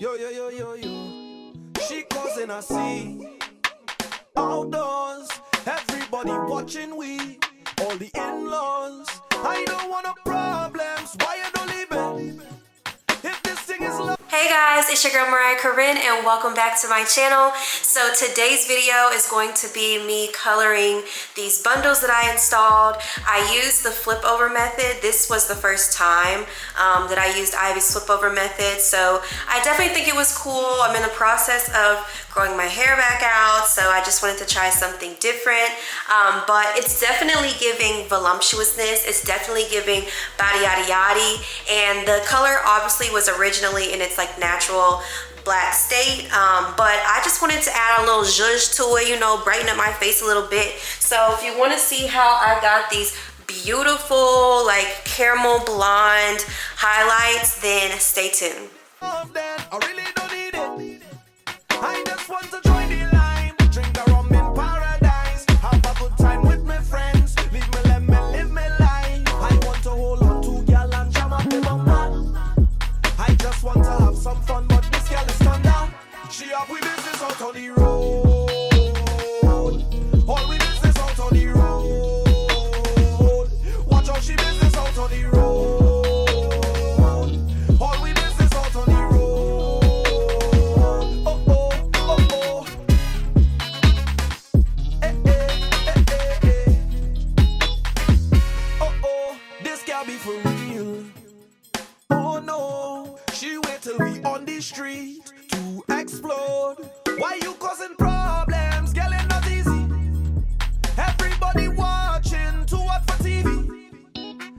Yo, yo, yo, yo, yo. She causing a scene. Outdoors, everybody watching we. All the in-laws. I don't want no problems. Why you don't leave me? If this thing is love. Hey guys, it's your girl Mariah Corinne and welcome back to my channel. So today's video is going to be me coloring these bundles that I installed. I used the flip over method. This was the first time that I used Ivy's flip over method. So I definitely think it was cool. I'm in the process of growing my hair back out, so I just wanted to try something different. But it's definitely giving voluptuousness. It's definitely giving body yaddy yaddy. And the color obviously was originally in its like natural black state, but I just wanted to add a little zhuzh to it, you know, brighten up my face a little bit. So if you want to see how I got these beautiful like caramel blonde highlights, then stay tuned. I really don't need it. I just want to join the line, drink a rum in paradise, have a good time with my friends, leave me, let me live my life. I want to hold on to girl and jam up the bumper. I just want to have some fun, but this girl is thunder. She have we business out on the road. All we business out on the road. Watch out, she business out on the road. All we business out on the road. Oh oh oh oh. Eh eh eh eh eh. Oh oh, this girl be for real. Oh no, she wait till we on the street to explode. Why you causing problems? Girl, it's not easy. Everybody watching, too hot for TV.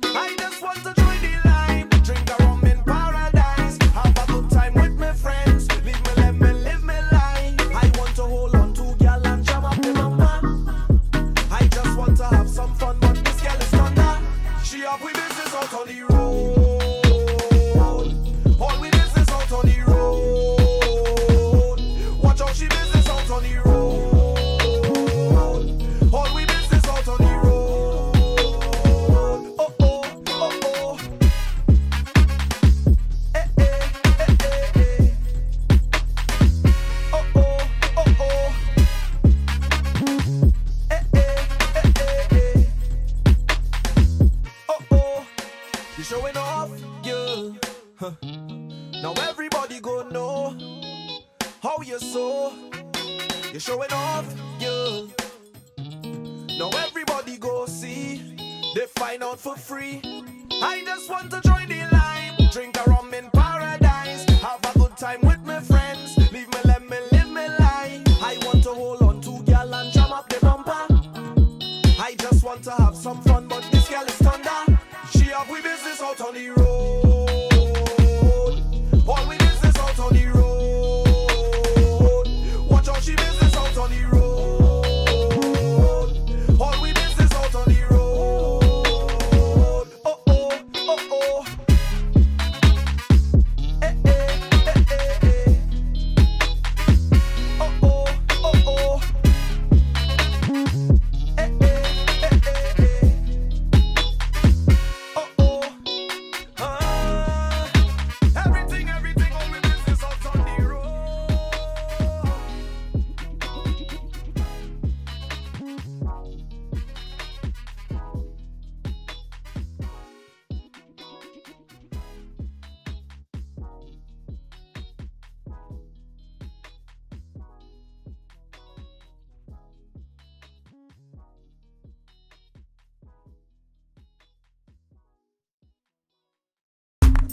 I just want to join the line, drink a rum in paradise, have a good time with my friends, leave me, let me live my life. I want to hold on to girl and jam up the bumper. I just want to have some fun, but this girl is thunder. She have we business out on the road. All we business out on the road. Watch out, she business out on the road. All we business out on the road. Oh oh oh oh. Eh eh eh eh eh. Oh oh oh oh. Eh eh eh eh eh. Oh oh. You showing off, girl. Huh. Now everybody go know how you so. You're showing off, girl. Now everybody go see. They find out for free. I just want to join the line, drink a rum in paradise, have a good time with my friends, leave me, let me live my life. I want to hold on to girl and jam up the bumper. I just want to have some fun, but this girl is thunder. She have we business out on the road. All we business out on the road. Watch out, she business out on the road. All we business out on the road. Oh oh oh oh. Eh eh eh eh eh. Oh oh oh oh. Eh eh eh eh eh. Oh oh. Everything, all we business out on the road.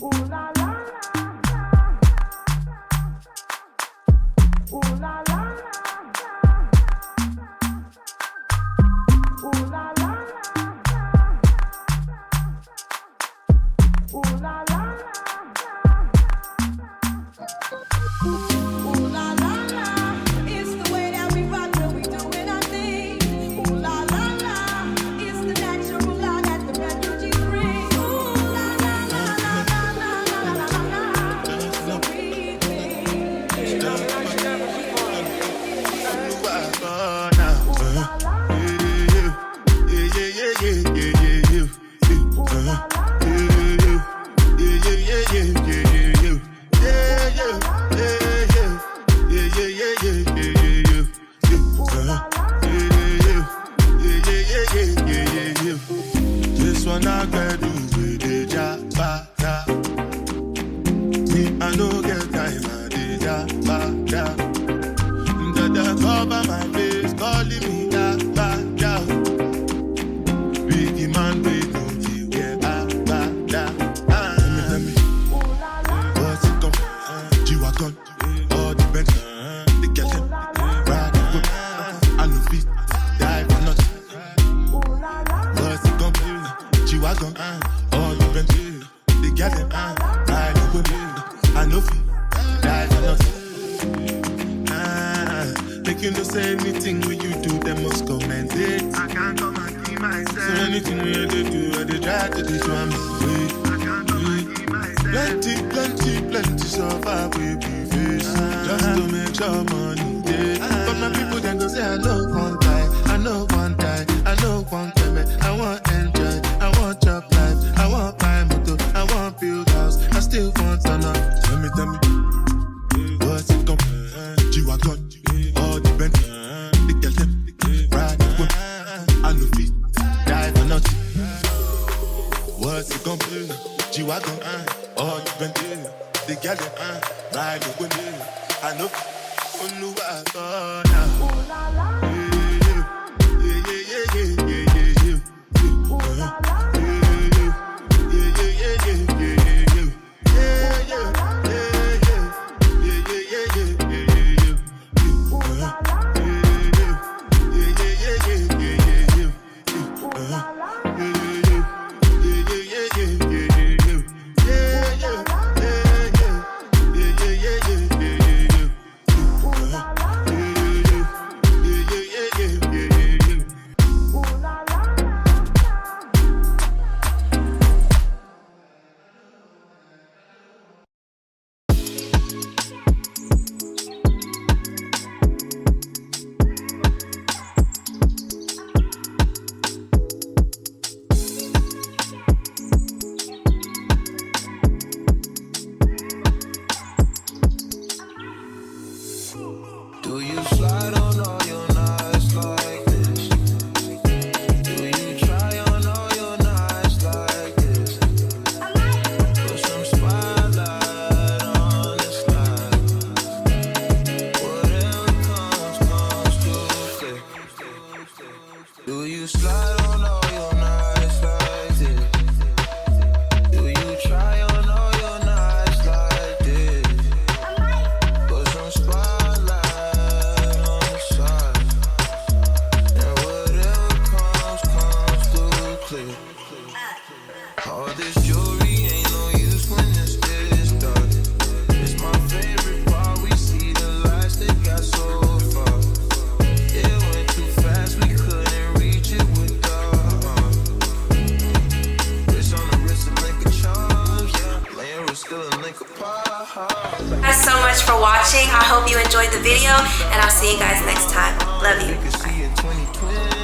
Ooh la la la. Ooh la la la. Ooh la la la. Ooh la la la. Ooh la la la. It's the way that we rock when we doing our thing. Ooh la la la. It's the natural law that the refugees bring. Ooh la la la la la la la la la. It's the sweet thing. bed with the jabata. Me, I no get time, I did jabata. Dada cover my face, calling me jabata. Biggie man, wait, no, you get jabata. Tell me, what's it come? G-Wagon, all the Benz, the girl them, ride the whip. I no fit, die for nothing. What's it come? G-Wagon, all the Benz, the girl them, ride the whip. I no fit, die for nothing. Make you no say anything when you do, they must commend it. I can't come and see myself. So anything when they do, I they try to destroy me. Plenty suffer we be face just to make sure money day. But my people then go say I know one time, I know one time, I know one time. I want enjoy, I want job life, I want buy motor, I want build house, I still want to know. Tell me, what's it come? G-Wagon, all the Benz, the girl them, ride the whip. I no fit, die for nothing. What's it come? G-Wagon, all the Benz, the girl them, ride the whip. I know, no I thought now. Thanks so much for watching. I hope you enjoyed the video, and I'll see you guys next time. Love you. Bye.